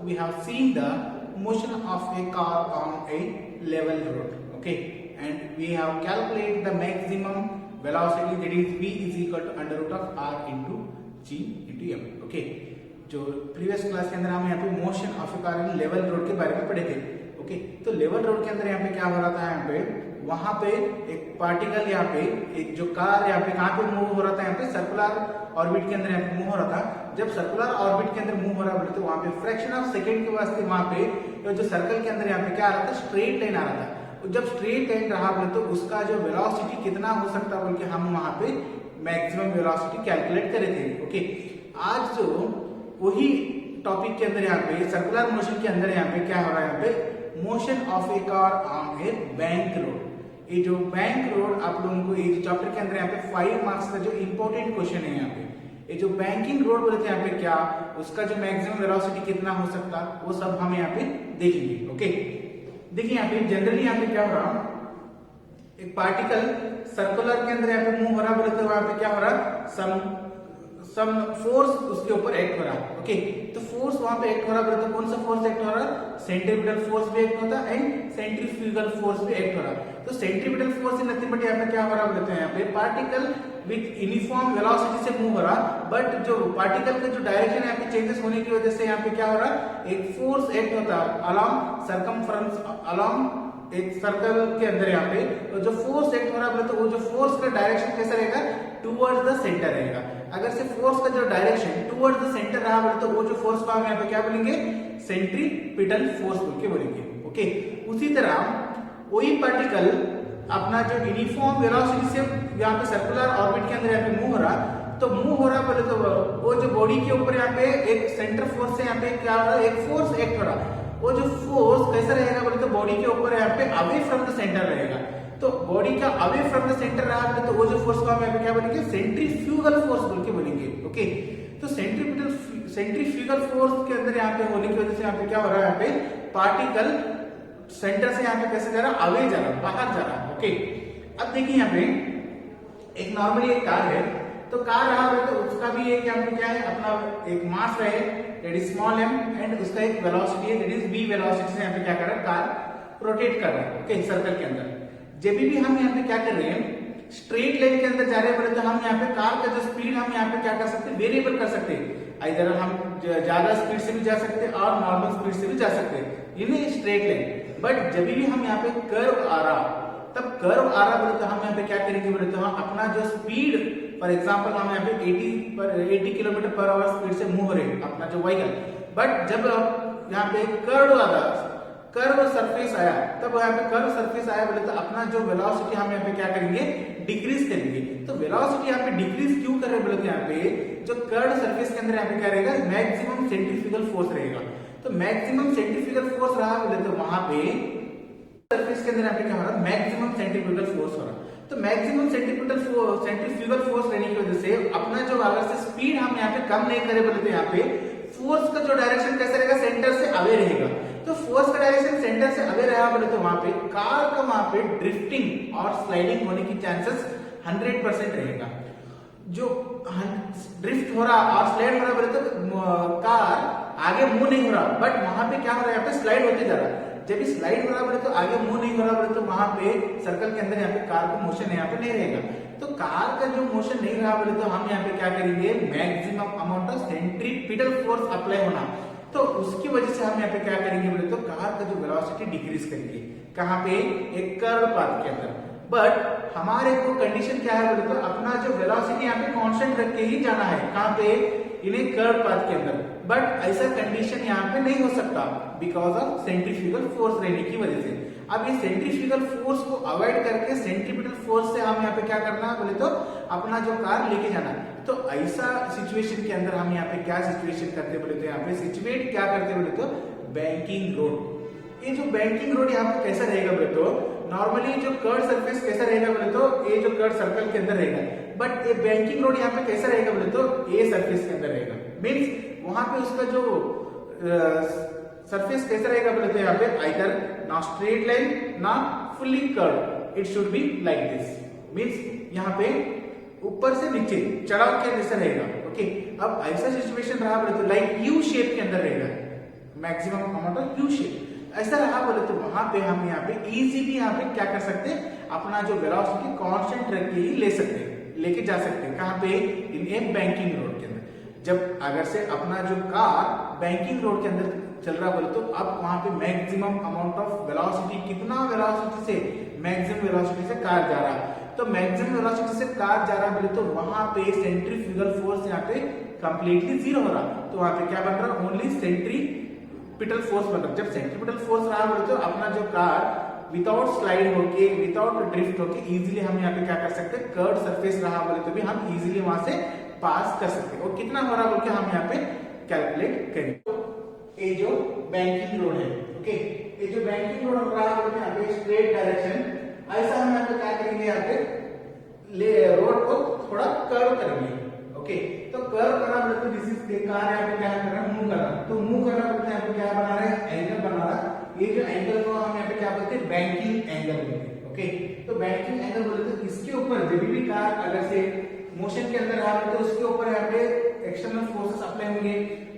we have seen the motion of a car on a level road, okay, and we have calculated the maximum velocity, that is v is equal to under root of r into g into m, okay. जो previous class के अंदर हम यहाँ पे motion of A car in level road के बारे में पढ़े थे, ओके. तो लेवल रोड के अंदर यहाँ पे क्या हो रहा था, यहाँ पे वहां पे एक पार्टिकल, यहाँ पे एक जो कार यहाँ पे कहाँ पे मूव हो रहा था, यहाँ पे सर्कुलर ऑर्बिट के अंदर यहाँ पे मूव हो रहा था. जब सर्कुलर ऑर्बिट के अंदर मूव हो रहा है तो वहां पे फ्रैक्शन ऑफ सेकंड के वास्ते वहां पे जो सर्कल के अंदर यहाँ पे क्या आ रहा था, स्ट्रेट लाइन आ रहा था. जब स्ट्रेट लाइन रहा बोले तो उसका जो वेलोसिटी कितना हो सकता बोल के हम वहां पे मैक्सिमम वेलोसिटी कैलकुलेट करे थे, ओके. आज जो वही टॉपिक के अंदर यहाँ पे सर्कुलर मोशन के अंदर यहाँ पे क्या हो रहा है, यहाँ पे motion of A car on A bank road. ये जो बैंक रोड आप लोगों को ये चैप्टर के अंदर यहाँ पे 5 मार्क्स का जो इंपॉर्टेंट क्वेश्चन है, यहाँ पे ये जो बैंकिंग रोड बोले थे यहाँ पे क्या, उसका जो मैक्सिमम वेलोसिटी कितना हो सकता, वो सब हम यहाँ पे देखेंगे, ओके. देखिए यहाँ पे जनरली यहाँ पे क्या हो रहा, एक पार्टिकल सर्कुलर के अंदर यहाँ पे मूव हो रहा बोले तो वहां पे क्या हो रहा, सम फोर्स उसके ऊपर एक्ट हो रहा, ओके. तो फोर्स वहां पे एक्ट हो रहा बोले तो कौन सा फोर्स एक्ट हो रहा, सेंट्रीपिटल फोर्स भी एक्ट होता है एंड सेंट्रीफ्यूगल फोर्स भी एक्ट हो रहा. तो centripetal force in nothing but यहाँ पे क्या हो रहा बोलते हैं, यहाँ पे पार्टिकल विथ यूनिफॉर्म वेलोसिटी से मूव हो रहा, बट जो पार्टिकल का जो डायरेक्शन यहाँ पे चेंजेस होने की वजह से यहाँ पे क्या हो रहा, एक फोर्स एक्ट होता है अलोंग सरकमफ्रेंस, अलोंग एक सर्कल के अंदर यहाँ पे तो जो फोर्स एक्ट हो रहा है तो वो जो फोर्स का डायरेक्शन कैसा रहेगा, टुवर्ड्स द सेंटर रहेगा. अगर से फोर्स का जो डायरेक्शन टुवर्ड्स द सेंटर रहा बोले तो वो जो फोर्स को हम यहाँ पे क्या बोलेंगे, सेंट्रीपिटल फोर्स बोल के बोलेंगे, ओके. उसी तरह वही पार्टिकल अपना जो यूनिफॉर्म वेलोसिटी से यहाँ पे सर्कुलर ऑर्बिट के अंदर यहाँ पे मूव हो रहा, तो मूव हो रहा बोले तो वो जो बॉडी के ऊपर यहाँ पे एक सेंटर फोर्स से यहाँ पे क्या हो रहा है, एक फोर्स एक्ट हो रहा. वो जो फोर्स कैसा रहेगा बोले तो बॉडी के ऊपर यहाँ पे अवे फ्रॉम द सेंटर रहेगा. तो बॉडी का अवे फ्रॉम द सेंटर रहा तो वो जो फोर्स को हम यहाँ पे क्या बोलेंगे, सेंट्रीफ्यूगल फोर्स बोल के बोलेंगे, ओके. तो सेंट्रीफ्यूगल फोर्स के अंदर यहाँ पे होने की वजह से यहाँ पे क्या हो रहा है, यहाँ पे पार्टिकल सेंटर से यहाँ पे कैसे जा रहा, अवे जा रहा, बाहर जा रहा, ओके. अब देखिए यहाँ पे एक नॉर्मली एक कार है, तो कार रहा है तो उसका भी एक यहाँ पे क्या है, अपना एक मास रहे that is small m and उसका एक वेलोसिटी है दैट इज v वेलोसिटी से यहाँ पे क्या कर रहा है, कार रोटेट कर रहा है, ओके, सर्कल के अंदर. जब भी हम यहाँ पे क्या कर रहे हैं, स्ट्रेट लाइन के अंदर जा रहे हैं तो हम यहाँ पे कार का जो स्पीड हम यहाँ पे क्या कर सकते हैं, वेरिएबल कर सकते हैं. इधर हम ज्यादा स्पीड से भी जा सकते हैं और नॉर्मल स्पीड से भी जा सकते हैं, ये स्ट्रेट लाइन. बट जब भी हम यहाँ पे कर्व आ रहा, तब कर्व आ रहा बोले तो हम यहाँ पे क्या करेंगे बोले तो हम अपना जो स्पीड, फॉर एग्जांपल हम यहाँ पे 80 किलोमीटर पर आवर स्पीड से मूव हो रहे हैं अपना जो व्हीकल, बट जब यहाँ पे कर्व आता, कर्व सरफेस आया, तब यहाँ पे कर्व सरफेस आया बोले तो अपना जो वेलोसिटी हम यहाँ पे क्या करेंगे, डिक्रीज करेंगे. तो वेलोसिटी यहाँ पे डिक्रीज क्यों कर रहे बोले तो यहाँ पे जो कर्व सरफेस के अंदर यहाँ पे क्या रहेगा, मैक्सिमम सेंट्रीफ्यूगल फोर्स रहेगा. तो मैक्सिमम सेंट्रीफ्यूगल फोर्स रहा बोले तो वहां पे सरफेस के अंदर यहाँ पे क्या हो रहा है, मैक्सिमम सेंट्रीफ्यूगल फोर्स हो रहा. तो मैक्सिमम सेंट्रीफ्यूगल फोर्स रहने की वजह से अपना जो अगर से स्पीड हम यहाँ पे कम नहीं करे बोले तो यहाँ पे फोर्स का जो डायरेक्शन कैसा रहेगा, सेंटर से अवे रहेगा. तो फोर्स का डायरेक्शन सेंटर से अवे रहा बोले तो वहां पे कार का वहां पे ड्रिफ्टिंग और स्लाइडिंग होने की चांसेस 100% रहेगा. जो ड्रिफ्ट हो रहा और स्लाइड हो रहा बोले तो कार आगे मूव नहीं हो रहा, बट वहां पे क्या हो रहा है, यहाँ पे स्लाइड होते जा रहा है. जब स्लाइड हो रहा बोले तो आगे मूव नहीं हो रहा बोले तो वहां पे सर्कल के अंदर यहाँ पे कार का मोशन यहाँ पे नहीं रहेगा. तो कार का जो मोशन नहीं रहा बोले तो हम यहाँ पे क्या करेंगे, maximum amount of centripetal force apply होना. तो उसकी वजह से हम यहाँ पे क्या करेंगे बोले तो कार का जो वेलोसिटी डिक्रीज करेंगे, कहाँ पे, एक कर्व पाथ के अंदर. बट हमारे को कंडीशन क्या है बोले तो अपना जो वेलोसिटी यहाँ पे कांस्टेंट रख के ही जाना है, कहाँ पे, इन्हें कर्व पाथ के अंदर. बट ऐसा कंडीशन यहाँ पे नहीं हो सकता बिकॉज ऑफ सेंट्रीफ्यूगल फोर्स रहने की वजह से. अब ये सेंट्रीफ्यूगल फोर्स को अवॉइड करके सेंट्रीपिटल फोर्स से हम यहाँ पे क्या करना है बोले तो अपना जो कार लेके जाना. तो ऐसा सिचुएशन के अंदर हम यहाँ पे क्या सिचुएशन करते बोले तो यहाँ पे सिचुएट क्या करते बोले तो बैंकिंग रोड. ये जो बैंकिंग रोड यहाँ पे कैसा रहेगा बोले तो नॉर्मली जो कर्व सरफेस कैसा रहेगा बोले तो ये जो कर्व सर्कल के अंदर रहेगा, बट ये बैंकिंग रोड यहाँ पे कैसा रहेगा बोले तो ये सरफेस के अंदर रहेगा. मीन्स वहां पे उसका जो सरफेस कैसा रहेगा बोले तो यहाँ पे आइदर ना स्ट्रेट लाइन ना fully curve, it should be like this. Means यहाँ पे ऊपर से नीचे चढ़ाव के जैसा रहेगा, ओके. अब ऐसा सिचुएशन रहा बोले तो लाइक यू शेप के अंदर रहेगा, maximum amount of U shape. ऐसा रहा बोले तो वहां पे हम यहाँ पे इजीली यहाँ पे क्या कर सकते हैं, अपना जो वेलोसिटी कांस्टेंट रख के ही ले सकते हैं, लेके जा सकते हैं। कहाँ पे? इन ए बैंकिंग रोड के अंदर। जब अगर से अपना जो कार बैंकिंग रोड के अंदर चल रहा बोले तो अब वहां पे मैक्सिमम अमाउंट ऑफ वेलोसिटी, कितना वेलोसिटी से, मैक्सिमम वेलोसिटी से कार जा रहा है। तो मैक्सिमम वेलोसिटी से कार जा रहा बोले तो वहां पे सेंट्रीफ्यूगल फोर्स यहाँ पे कंप्लीटली जीरो हो रहा, तो वहां पे क्या बन रहा? ओनली सेंट्रीपिटल फोर्स बन रहा। जब सेंट्रीपिटल फोर्स रहा बोले तो अपना जो कार विदाउट स्लाइड होके, विदाउट ड्रिफ्ट होके इजीली हम यहाँ पे क्या कर सकते हैं, कर्व सरफेस रहा बोले तो भी हम इजीली वहां से पास कर सकते हैं। और कितना हो रहा बोल के हम यहाँ पे कैलकुलेट करेंगे। ये जो बैंकिंग रोड है, ओके, ये जो बैंकिंग रोड हो रहा है यहाँ पे स्ट्रेट डायरेक्शन, ऐसा हम यहाँ पे क्या करेंगे, यहाँ पे ले रोड को थोड़ा कर्व करेंगे। ओके, तो कर्व करना बोले तो दिस इज कार यहाँ पे क्या कर रहा है, मूव कर रहा है। तो मूव करना बोलते हैं यहाँ पे क्या बना रहा है, एंगल बना रहा है। ये जो एंगल को हम यहाँ पे क्या बोलते हैं, बैंकिंग एंगल बोलते हैं। ओके, तो बैंकिंग एंगल बोलते हैं इसके ऊपर जब भी कार अगर से मोशन के अंदर आ रहा है तो उसके ऊपर यहाँ पे एक्सटर्नल फोर्सेस अप्लाई होंगे।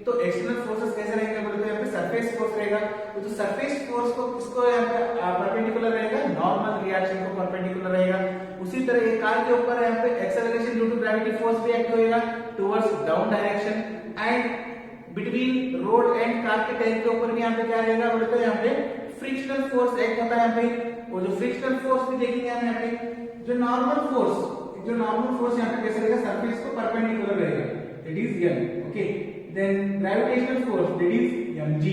तो एक्सटर्नल फोर्सेस कैसे रहेंगे बोलते हैं, यहाँ पे सरफेस फोर्स रहेगा। तो सरफेस फोर्स को किसको यहाँ पे परपेंडिकुलर रहेगा, नॉर्मल रिएक्शन को परपेंडिकुलर रहेगा। उसी तरह ये कार के ऊपर यहाँ पे acceleration due to gravity force भी एक्ट होएगा towards down direction. And between road and car के टायर के ऊपर भी यहाँ पे क्या रहेगा बोलते हैं, यहाँ पे फ्रिक्शनल फोर्स एक्ट होता है यहाँ पे। और जो फ्रिक्शनल फोर्स भी देखेंगे हम यहाँ पे, जो नॉर्मल फोर्स यहाँ पे कैसे रहेगा, सरफेस को परपेंडिकुलर रहेगा, that is m. Okay, then gravitational force that is mg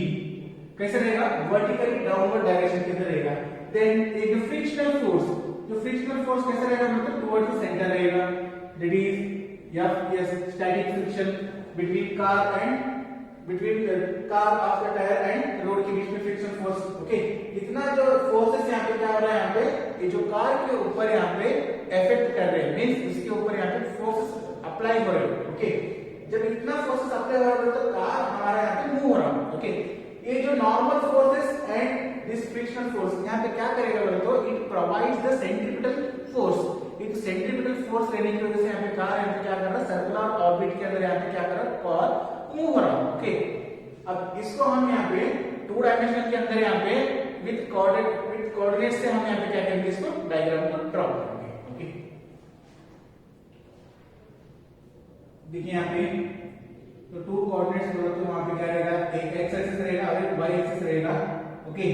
कैसे रहेगा, वर्टिकली डाउनवर्ड डायरेक्शन के अंदर रहेगा। देन एक जो फ्रिक्शनल फोर्स कैसे रहेगा, मतलब टुवर्ड्स द सेंटर रहेगा, that is f static friction between car of the tyre and road के बीच में फ्रिक्शन फोर्स। ओके, इतना जो फोर्सेस यहाँ पे क्या हो रहा है, यहाँ पे ये जो कार के ऊपर यहाँ पे इफेक्ट कर रहे हैं, मींस इसके ऊपर यहाँ पे फोर्सेस अप्लाई हो रहे हैं। ओके, जब इतना फोर्सेस अप्लाई हो रहा है तो कार हमारा यहाँ पे मूव हो रहा है। ओके, ये जो normal forces and this frictional force यहाँ पे क्या करेगा बोले तो it provides the centripetal force. एक सेंट्रीपिटल फोर्स रहने की वजह से यहाँ पे कार यहाँ पे क्या कर रहा है, सर्कुलर ऑर्बिट के अंदर यहाँ पे क्या कर रहा है, कार मूव हो रहा है। ओके, अब इसको हम यहाँ पे टू डायमेंशन के अंदर यहाँ पे विद कोऑर्डिनेट से हम यहाँ पे क्या करेंगे, इसको डायग्राम को ड्रॉ करेंगे। ओके, देखिए यहाँ पे तो टू कोऑर्डिनेट्स बोला तो वहां पे क्या रहेगा, एक एक्स एक्सिस रहेगा और एक वाई एक्सिस रहेगा। ओके,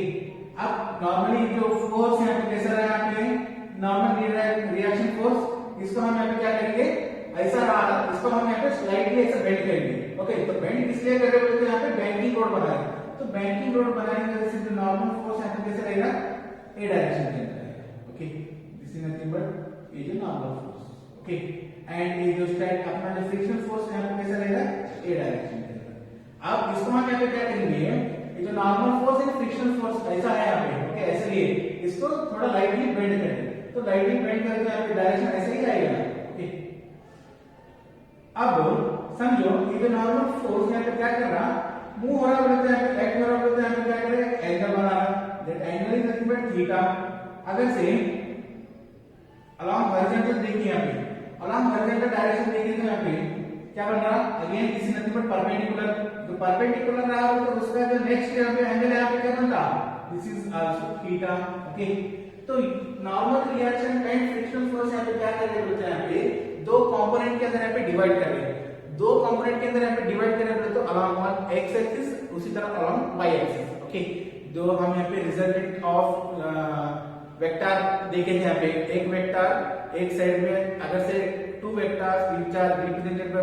अब नॉर्मली जो फोर्स यहाँ पे कैसा रहा, यहाँ पे नॉर्मल रिएक्शन फोर्स, इसको हम यहाँ पे क्या करेंगे, ऐसा रहा, इसको हम यहाँ पे स्लाइडली ऐसा बेंड करेंगे। ओके, तो बेंड इसलिए कर रहे हैं तो यहाँ पे बैंकिंग रोड बना है। तो बैंकिंग रोड बनाने की वजह से जो नॉर्मल फोर्स यहाँ पे कैसे रहेगा, ए डायरेक्शन के अंदर रहेगा। Okay, this is nothing but ये जो नॉर्मल फोर्स। ओके, एंड ये जो स्ट्रेट अपना जो फ्रिक्शनल फोर्स यहाँ पे कैसा रहेगा, ए डायरेक्शन के अंदर। अब इसको हम यहाँ पे क्या करेंगे, ये जो नॉर्मल फोर्स है फ्रिक्शनल फोर्स ऐसा है यहाँ पे। ओके, ऐसे लिए इसको थोड़ा लाइटली बेंड करेंगे, तो लाइटली बेंड करके यहाँ पे डायरेक्शन ऐसे ही आएगा। ओके, अब समझो ये जो नॉर्मल फोर्स यहाँ पे क्या कर रहा, मूव हो रहा बोलते हैं, यहाँ पे एक्ट हो रहा बोलते हैं, यहाँ पे क्या करेगा, एंगल बना रहा, that angle is nothing but theta. अगर से अलोंग हॉरिजॉन्टल देखिए, यहाँ पे अलोंग हॉरिजॉन्टल डायरेक्शन देखिए तो यहाँ पे क्या बन रहा, again this is nothing but perpendicular. तो परपेंडिकुलर रहा तो उसका जो नेक्स्ट यहाँ पे एंगल यहाँ पे क्या बन रहा, this is also theta. Okay, तो normal reaction and frictional force यहाँ पे क्या कर रहे बोलते हैं, यहाँ पे दो कंपोनेंट के अंदर यहाँ पे डिवाइड कर रहे हैं। दो कंपोनेंट के अंदर यहाँ पे डिवाइड कर रहे हैं तो अलोंग वन एक्स एक्सिस, उसी तरह अलोंग वाई एक्सिस। ओके, जो हम यहाँ पे रिजल्टेंट ऑफ वेक्टर देखे थे, यहाँ पे एक वेक्टर एक साइड में, अगर से two vectors which are represented by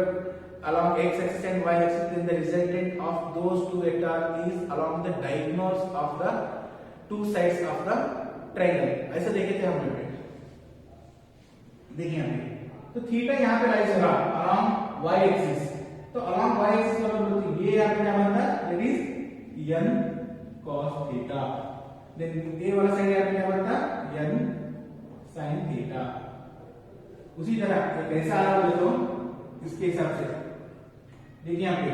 along x axis and y axis, then the resultant of those two vectors is along the diagonals of the two sides of the triangle। ऐसा देखे थे हमने पे, देखिए यहाँ पे तो थीटा यहाँ पे लाइज हो रहा along y axis। तो along y axis वाला बोलते ये यहाँ पे क्या बनता है, that is n cos theta। Then ये वाला साइड यहाँ पे क्या बनता है, n sin theta। उसी तरह कैसा आ रहा है तो इसके हिसाब से देखिए यहाँ पे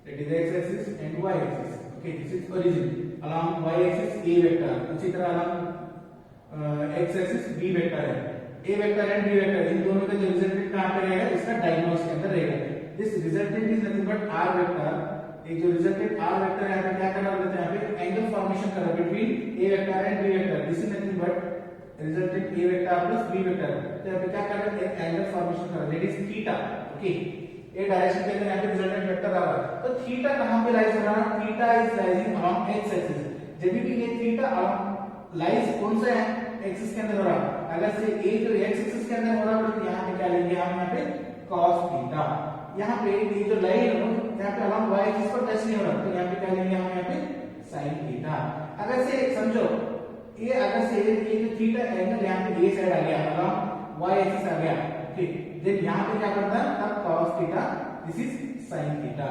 that is x axis and y axis। okay, this is origin along y axis a vector, उसी तरह along x axis b vector है, a vector and b vector इन दोनों का जो रिजल्टेंट कहाँ पे रहेगा, इसका डायगोनल्स के अंदर रहेगा। This resultant is nothing but r vector एक जो रिजल्टेंट आर वेक्टर है यहाँ पे क्या कर रहा है, यहाँ पे एंगल फॉर्मेशन कर रहा है between a vector and b vector, this is nothing but resultant a vector plus b vector. तो यहाँ पे क्या कर रहा है, एंगल फॉर्मेशन कर रहा है that is theta. Okay, A direction के अंदर यहाँ पे रिजल्टेंट वेक्टर आ रहा है, तो थीटा कहां पे लाइज हो रहा है, theta is lying along x axis. जब भी ये थीटा अलोंग लाइज कौन सा है, एक्सिस के अंदर हो रहा है। अगर से ए जो एक्स एक्सिस के अंदर हो रहा है तो यहाँ पे क्या लेंगे हम, यहाँ पे cos थीटा। यहाँ पे ये जो लाइन है यहाँ पे अलोंग y एक्सिस पर टच नहीं हो रहा, तो यहाँ पे क्या लेंगे हम, यहाँ पे sin थीटा। अगर से समझो ये अगर से ये जो थीटा एंगल यहाँ पे ये साइड आ गया, अलोंग y एक्सिस आ गया, ठीक, देन यहाँ पे क्या करता है, तब cos theta, this is sin theta.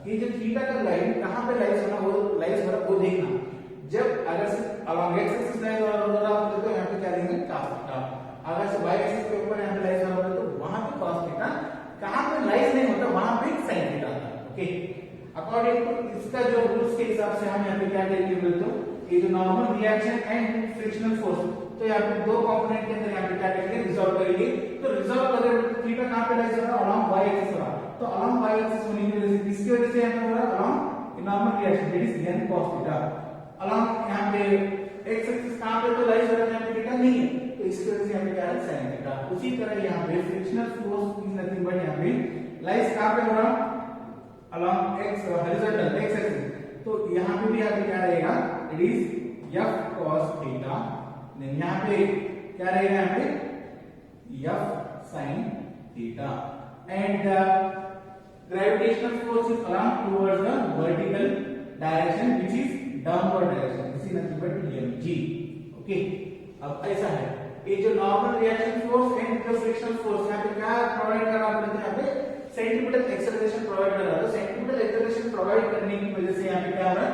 ये जो थीटा का लाइन कहां पे लाइज होना, वो लाइज हो रहा वो देखना। जब अगर से अलोंग x एक्सिस लाइज हो रहा हो तो यहाँ पे क्या लेंगे cos थीटा। अगर से y एक्सिस के ऊपर यहाँ पे लाइज हो रहा है तो वहां पे cos थीटा, कहां पे लाइज नहीं होता वहां पे sin थीटा आता है। ओके, अकॉर्डिंग टू इसका जो रूल्स के हिसाब से हम यहाँ पे क्या करेंगे बोलते हो, ये जो normal reaction and frictional force, तो यहाँ पे दो कंपोनेंट के अंदर यहाँ पे क्या करेंगे, रिजॉल्व करेंगे। तो रिजॉल्व करेंगे थीटा कहां पे लाइज हो रहा है, अलोंग y एक्सिस हो रहा है, तो अलोंग y एक्सिस होने की वजह से किसकी वजह से यहाँ पे हो रहा है, along normal reaction that is n cos theta. Along यहाँ पे x एक्सिस कहां पे तो लाइज हो रहा है, यहाँ पे थीटा नहीं है, तो इसकी वजह से यहाँ पे क्या है, sin थीटा। उसी तरह यहाँ पे frictional force is nothing but यहाँ पे लाइज कहां पे हो रहा, along x horizontal x axis, तो यहाँ पे भी यहाँ पे क्या रहेगा, it is f cos theta. Then यहाँ पे क्या रहेगा, यहाँ पे f sin theta. And gravitational force is along towards the vertical direction which is downward direction, this is nothing but mg। Okay, अब ऐसा है ये जो नॉर्मल रिएक्शन फोर्स एंड जो फ्रिक्शनल फोर्स यहाँ पे क्या प्रोवाइड कर रहा है, यहाँ पे सेंट्रीपिटल एक्सेलरेशन प्रोवाइड कर रहा है। तो सेंट्रीपिटल एक्सेलरेशन प्रोवाइड करने की वजह से यहाँ पे क्या हो रहा है,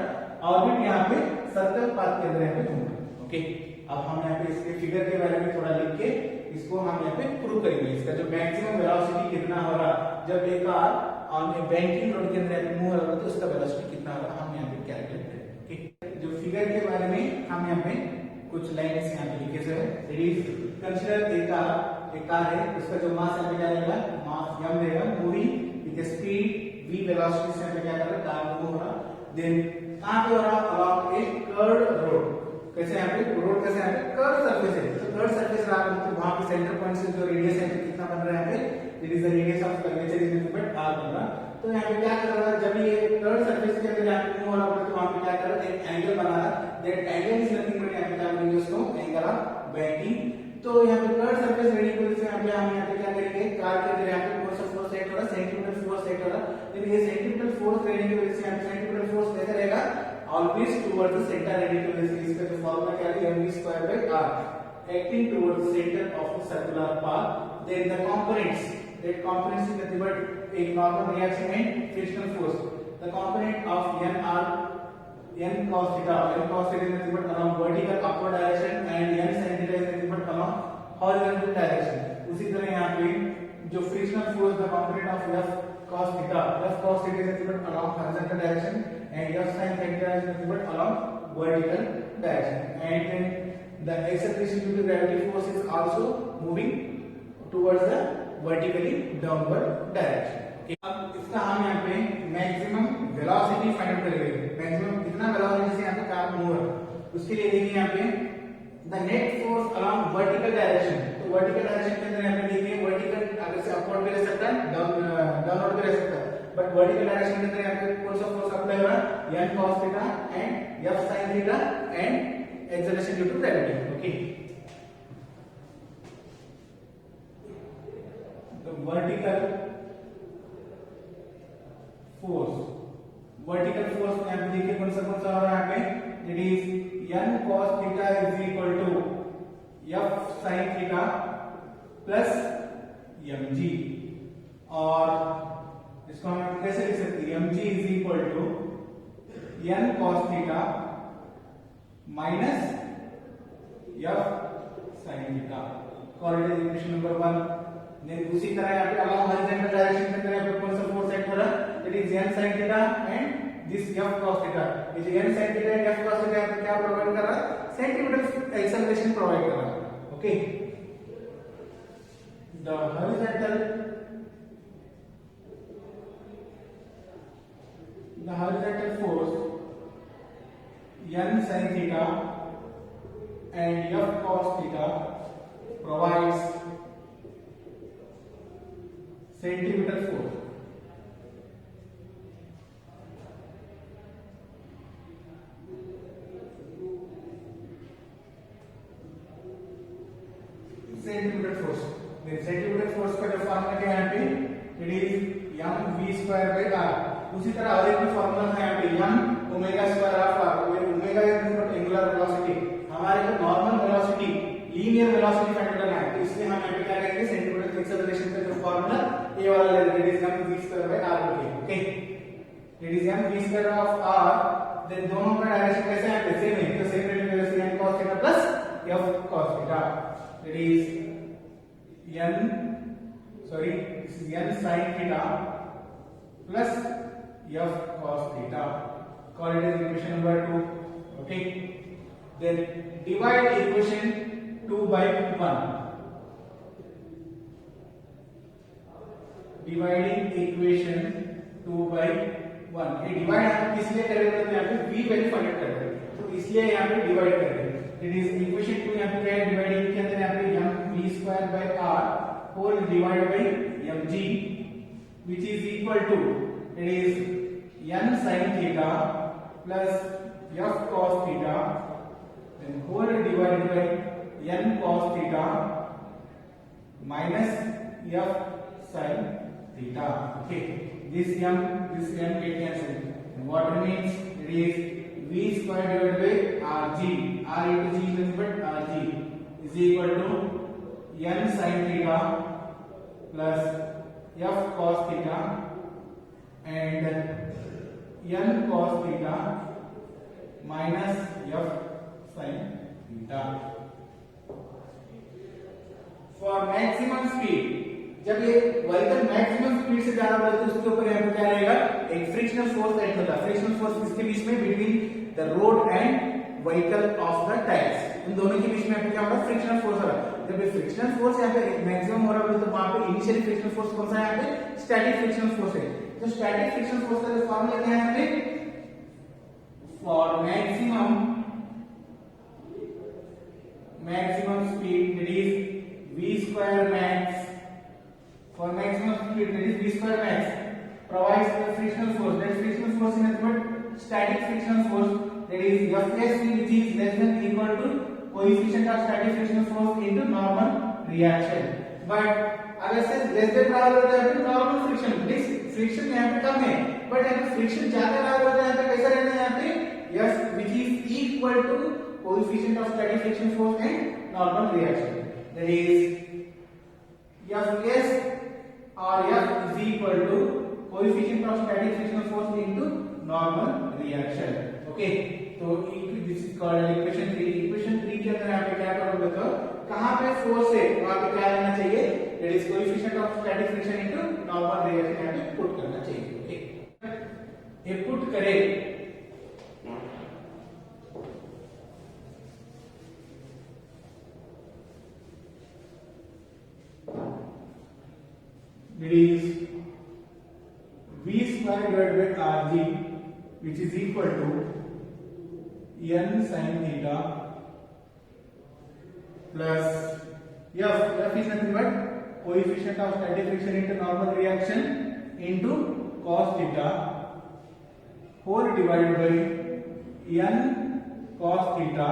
ऑर्बिट यहाँ पे सर्कल पाथ के अंदर यहाँ पे घूम रहा है। ओके, अब हम यहाँ पे इसके फिगर के बारे में थोड़ा लिख के इसको हम यहाँ पे प्रूव करेंगे। इसका जो मैक्सिमम वेलोसिटी कितना हो रहा जब एक car on A banking road के अंदर मूव हो रहा है तो उसका वेलोसिटी कितना होगा, हम यहाँ पे कैलकुलेट करेंगे। ओके, जो फिगर के बारे में हम यहाँ पे कुछ लाइन्स यहाँ पे लिखे हुए हैं। इट इज कंसीडर एक कार है, उसका जो मास यहाँ पे क्या रहेगा, मास m रहेगा, moving with speed v velocity से यहाँ पे क्या कर रहा है, कार मूव हो रहा। देन कहां पे हो रहा, अलोंग ए कर्व्ड रोड। कैसे यहाँ पे रोड कैसे यहाँ पे कर्व सरफेस है, तो कर्व सरफेस रहा तो वहां पे सेंटर पॉइंट से जो रेडियस है कितना बन रहा है, यहाँ पे it is the radius of curvature is nothing but r बन रहा। तो यहाँ पे क्या कर रहा है, जब ये कर्व सरफेस के अंदर यहाँ पे मूव हो रहा है तो वहां पे क्या कर रहा है, एक एंगल बना रहा है, that angle is nothing but यहाँ पे क्या बोलेंगे उसको, एंगल ऑफ बैंकिंग। तो यहाँ पे कर्व सरफेस रेडी को से हम यहाँ पे क्या करेंगे, कार के अंदर यहाँ पे कौन सा फोर्स एक्ट हो रहा है, सेंट्रीपिटल फोर्स एक्ट हो रहा है। तो ये सेंट्रीपिटल फोर्स रेडी की वजह से यहाँ पे सेंट्रीपिटल फोर्स कैसा रहेगा, always towards the center ready की वजह से इसका जो फार्मूला क्या है, mv²r acting towards the center of the circular path। then the components, that components is nothing but a normal reaction and frictional force। the component of n are n cos theta is nothing but along vertical upward direction and n sin theta is nothing but along horizontal direction। उसी तरह यहाँ पे जो frictional force the component of f cos theta is nothing but along horizontal direction and f sin theta is nothing but along vertical direction। and then the acceleration due to gravity force is also moving towards the vertically downward direction। okay, अब इसका हम यहाँ पे maximum velocity find out करेंगे। Maximum कितना velocity से यहाँ पे कार मूव हो रहा है, उसके लिए देखिए यहाँ पे the net force along vertical direction. तो वर्टिकल डायरेक्शन के अंदर यहाँ पे देखिए वर्टिकल अगर से अपवर्ड भी रह सकता है, डाउनवर्ड भी रह सकता है, बट वर्टिकल डायरेक्शन के अंदर यहाँ पे कौन सा फोर्स अप्लाई हो रहा है, n cos theta and f sin theta and acceleration due to gravity. Okay, तो वर्टिकल फोर्स यहाँ पे देखिए कौन सा हो रहा है, यहाँ पे it is n cos theta is equal to f sin theta plus mg। और इसको हम कैसे लिख सकते हैं, mg is equal to n cos theta minus f sin theta. Quadratic equation number 1। Then उसी तरह यहाँ पे अलोंग हॉरिजॉन्टल डायरेक्शन के अंदर यहाँ पे कौन सा फोर्स एक्ट हो रहा है, that is n sin theta and this f cos theta. ये जो n sin theta and f cos theta यहाँ पे क्या प्रोवाइड कर रहा है, सेंट्रीपिटल एक्सेलरेशन प्रोवाइड कर रहा है। Okay, the horizontal force n sin theta and f cos theta provides centripetal force. Centimetre force, centimetre force का जो फॉर्मूला क्या है यहाँ पे, it is m v square by r. उसी तरह और एक भी फॉर्मूला है यहाँ पे m omega square of r, where omega is nothing but angular velocity. हमारे को normal velocity linear velocity find करना है, तो इसलिए हम यहाँ पे क्या करेंगे, सेंटीमीटर एक्सेलरेशन का जो फॉर्मूला ये वाला ले लेंगे, it is m v square by r. Okay, it is m v square of r. Then दोनों का डायरेक्शन कैसे है, यहाँ पे सेम है, तो same radius velocity n cos theta plus f cos theta. It is n sin theta plus f cos theta. Call it as equation number 2. Okay. Then divide equation 2 by 1. Dividing equation 2 by 1. ये divide हम किस लिए कर रहे हैं, तो यहाँ पे v वैल्यू फाइंड कर रहे हैं, तो इसलिए यहाँ पे divide कर रहे हैं. It is equation 2 यहाँ पे क्या है, डिवाइडिंग के अंदर यहाँ पे m v square by r whole divide by mg which is equal to, it is n sin theta plus f cos theta then whole divided by n cos theta minus f sin theta. Okay, this m get cancelled, and what remains, it is v square divided by rg. R into g is nothing but rg is equal to n sin theta plus f cos theta and n cos theta minus f sin theta. For maximum speed, जब ये vehicle maximum speed से जा रहा है तो उसके ऊपर यहाँ पे क्या रहेगा, एक फ्रिक्शनल फोर्स एक्ट होता है. फ्रिक्शनल फोर्स किसके बीच में, between the road and vehicle of the tyres, इन दोनों के बीच में यहाँ पे क्या होगा, फ्रिक्शनल फोर्स हो रहा है. जब ये फ्रिक्शनल फोर्स यहाँ पे मैक्सिमम हो रहा है तो वहां पे इनिशियली फ्रिक्शनल फोर्स कौन सा है, यहाँ पे स्टैटिक फ्रिक्शनल फोर्स है. तो स्टैटिक फ्रिक्शनल फोर्स का जो फॉर्मूला क्या है यहाँ पे, for maximum speed, that is v square max. For maximum speed, that is v square max provides the frictional force. That frictional force is nothing but static frictional force, that is Fs, which is less than or equal to coefficient of static frictional force into normal reaction. But अगर से less than बराबर होता है तो normal friction, means friction यहाँ पे कम है, but यहाँ पे फ्रिक्शन ज्यादा बराबर होता है, यहाँ पे कैसा रहना है, यहाँ पे F which is equal to coefficient of static friction force and normal reaction, that is Fs or F is equal to coefficient of static friction force into normal reaction. Okay, तो this is called equation 3. equation 3 के अंदर यहाँ पे क्या करोगे, तो कहाँ पे फोर्स है वहां पे क्या लेना चाहिए, that is coefficient of static friction into normal reaction यहाँ पे पुट करना चाहिए. ओके, ये पुट करें it is v square divided by rg, which is equal to n sin theta plus f is nothing but coefficient of static friction into normal reaction into cos theta whole divided by n cos theta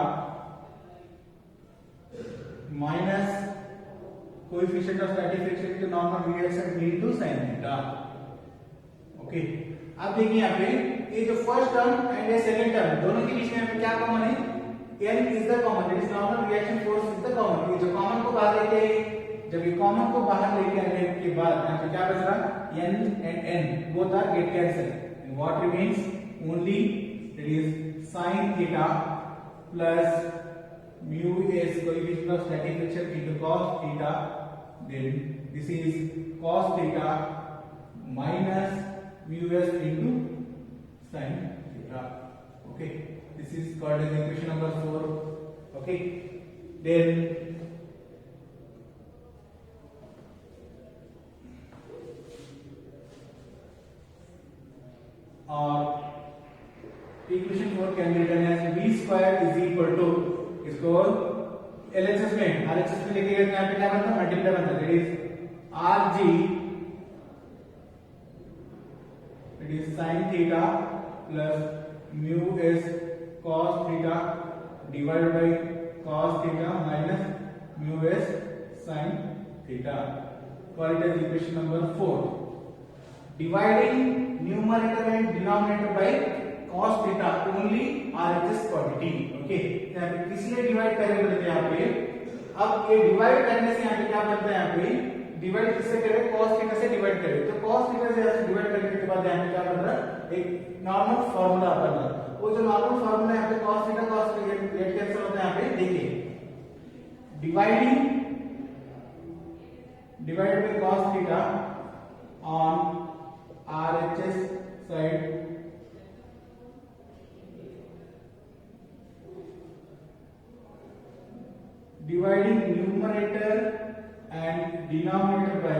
minus coefficient of static friction into normal reaction into sin theta. Okay, अब देखिए यहाँ पे ये जो first term and ये second term दोनों के बीच में यहाँ पे क्या कॉमन है, n is the common, that is normal reaction force is the common. ये जो कॉमन को बाहर लेके आए, जब ये कॉमन को बाहर लेके आने के बाद यहाँ पे क्या बच रहा, n and n both are get cancelled, and what remains only, that is sin theta plus mu s coefficient of static friction into cos theta, then this is cos theta minus mu s into sin theta. Okay, this is called as equation number 4. Okay, then or equation 4 can be written as v square is equal to, इसको LHS में RHS में लिखेंगे तो यहाँ पे क्या बनता है, मल्टीप्लाई बनता है, that is rg, it is sin theta plus mu s cos theta divided by cos theta minus mu s sin theta. Call it as equation number 4. Dividing numerator and denominator by cos theta only RHS quantity. Okay. यहाँ पे किसने divide करें बोले थे यहाँ पे, अब ये डिवाइड करने से यहाँ पे क्या बनता है, यहाँ पे डिवाइड किससे करें, cos थीटा से डिवाइड करें, तो cos थीटा से ऐसे डिवाइड करने के बाद यहाँ पे क्या बन रहा है, एक नॉर्मल फार्मूला बन रहा है. वो जो नॉर्मल फार्मूला यहाँ पे cos थीटा गेट कैंसिल होता है, यहाँ पे देखिए divided by cos theta on RHS side dividing numerator and denominator by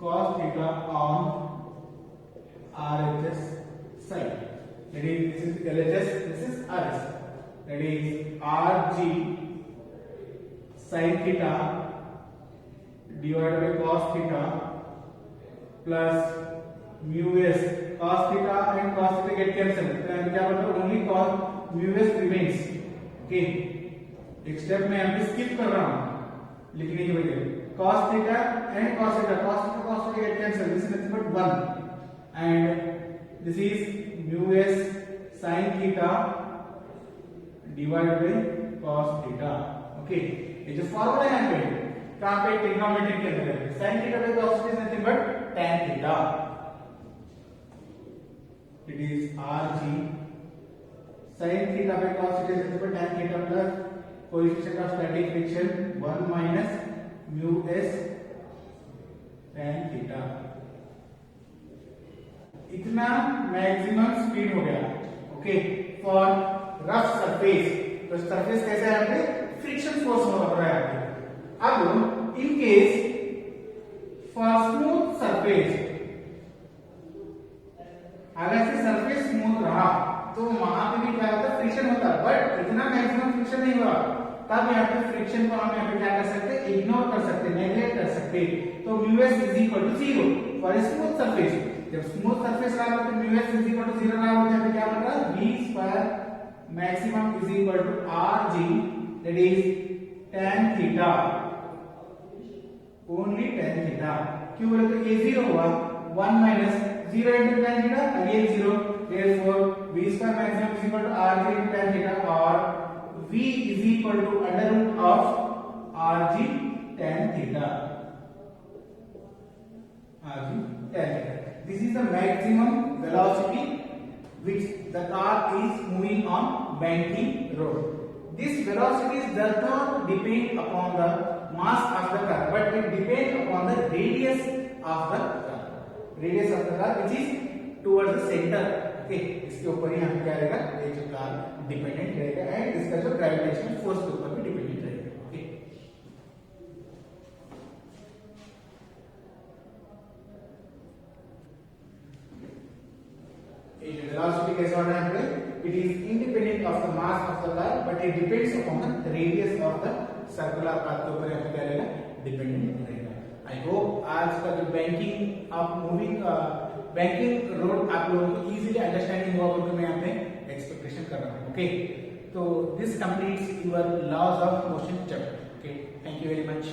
cos theta on RHS side. That is, this is LHS, this is RHS. That is RG sin theta divided by cos theta plus mu s, cos theta and cos theta get cancelled, तो यहाँ पे क्या बचा, only cos mu s remains. Okay, एक step में यहाँ पे skip कर रहा हूँ लिखने की वजह, cos theta and cos theta get cancelled, this is nothing but 1 and this is mu s sin theta divided by cos theta. Okay, ये जो फॉर्मूला है यहाँ पे कहां पे, ट्रिग्नोमेट्री के अंदर है, sin theta by cos theta is nothing but tan theta. It is rg sin theta by cos theta is nothing but tan theta plus coefficient of static friction 1 minus mu s tan theta. इतना maximum speed हो गया. Okay, for rough surface, तो surface कैसा है, यहाँ पे friction force हो रहा है यहाँ पे. अब in case for smooth surface, अगर से सरफेस स्मूथ रहा तो वहां पे भी क्या होता है, फ्रिक्शन होता है, बट इतना मैक्सिमम फ्रिक्शन नहीं हुआ, तब यहाँ पे फ्रिक्शन को हम यहाँ पे क्या कर सकते हैं, इग्नोर कर सकते हैं, नेग्लेक्ट कर सकते हैं. तो mu s is equal to 0 for smooth surface. जब स्मूथ सरफेस रहा तो mu s is equal to 0 रहा, तो यहाँ पे क्या बन रहा है, v square maximum is equal to rg, that is tan theta, only tan theta. क्यों बोले तो ये 0 हुआ, 1 माइनस 0 into tan theta, again 0, therefore v square maximum is equal to rg into tan theta, or v is equal to under root of rg tan theta. rg tan theta. This is the maximum velocity which the car is moving on banking road. This velocity does not depend upon the mass of the car, but it depends upon the radius of the car. Radius of the car which is towards the center. Okay, इसके ऊपर ही हम क्या रहेगा, ये जो car dependent रहेगा and इसका जो ग्रेविटेशनल फोर्स के ऊपर भी डिपेंडेंट रहेगा. ओके, ये जो वेलोसिटी कैसे होना है पे, it is independent of the mass of the car but it depends upon the radius of the circular path के ऊपर यहाँ पे क्या रहेगा, डिपेंडेंट रहेगा. आई होप आज का जो banking of moving banking road आप लोगों को इजीली अंडरस्टैंडिंग हुआ बोल के मैं यहाँ पे एक्सपेक्टेशन कर रहा हूँ. ओके, तो this completes your laws of motion chapter. Okay, thank you very much.